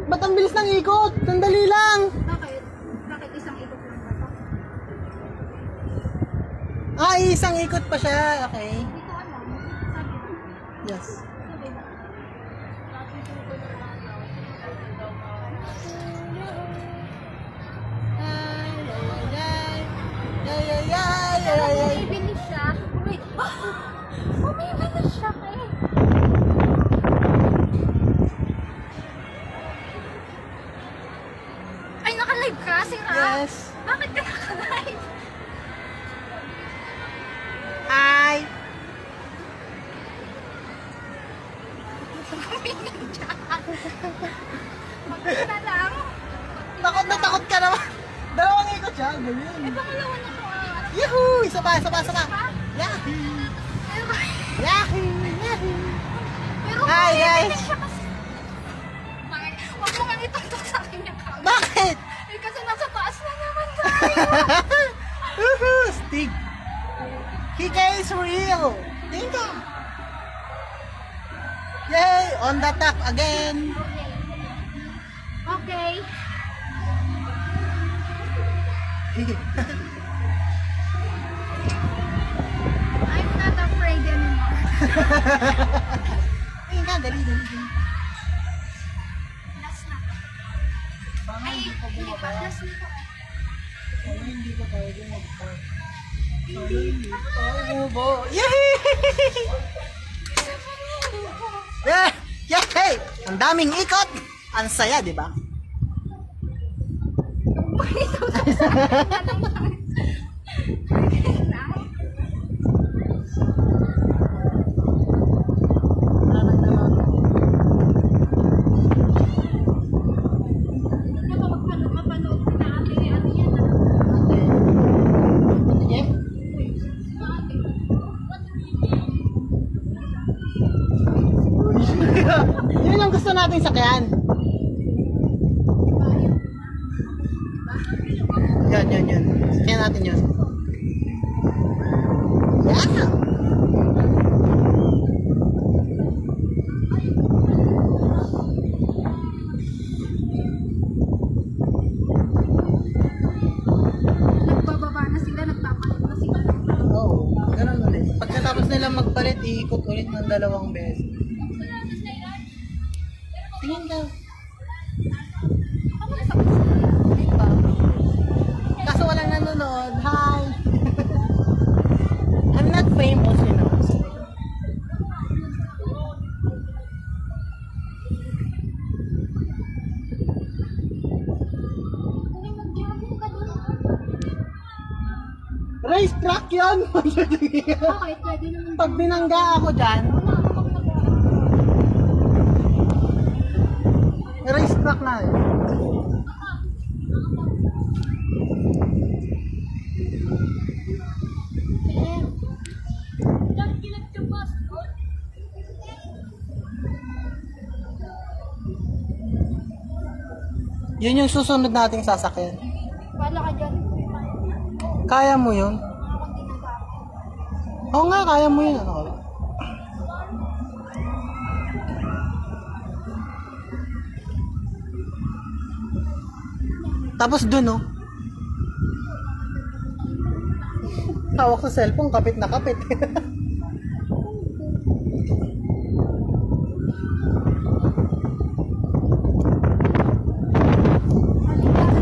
Ba't ang bilis ng ikot? Sandali lang. Bakit? Bakit isang ikot lang ba ito? Ah, isang ikot pa siya. Okay. Hindi ko alam. Sabi ba? Yes. Sabi ba? Bumibilis siya. Bumibilis siya eh. Ay, naka-live ka, Sira? Yes. Bakit ka naka-live? Hi. Bumingin siya. Maganda lang. Takot na takot ka naman. Dalawang ikot siya. Eh, Ganyan. pangalawa na ko ah. Yahoo! Isa pa, isa pa, isa pa. Ha? Yahoo! Pero, Yahoo! Yahoo! pero Hi, bumibilis guys. siya kasi. Bakit? Huwag mo nga ituktok sa akin yung camera. Bakit? Eh, kasi nasa taas na naman tayo. Woohoo! Stig! Kika is real! Tinka! Yay! On the top again! Okay. I'm not afraid anymore. Ayun nga, dali, dali, dali. Last na. Ay, hindi pa. Last na to. Hindi ko pwede mag-park. Hindi ko. Yay! Yeah! Yeah! Hey! Ang daming ikot! Ang saya, di ba? Yun ang gusto nating sakyan. Yan, yan, yan. Sakyan natin yun. Yeah! Nagbababa na sila, nagpapalit na sila. Oo, ganun ulit. Pagkatapos nila magpalit, iikot ulit ng 2 beses. Tingin ka. Ano na sa diba? Kaso walang nanonood. Hi! I'm not famous, you know. Kung mag-jogging ka doon. Race track yun! Okay, pwede naman. Pag binangga ako dyan, race track na eh. Yun yung susunod nating sasakyan. Wala ka dyan. Kaya mo yun? Kunti na sa akin. Oo nga, kaya mo yun. Ano ka ba? Tapos dun, oh. Hawak sa cellphone, kapit na kapit.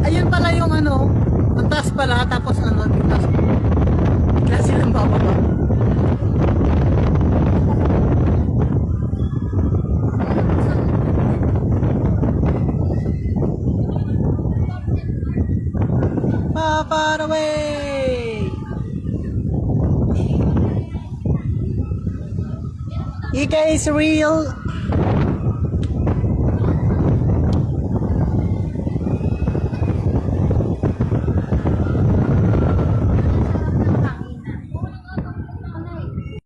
Ayun pala yung ano, ang taas pala, tapos ano, bigla silang bababa. Far away! Ika is real.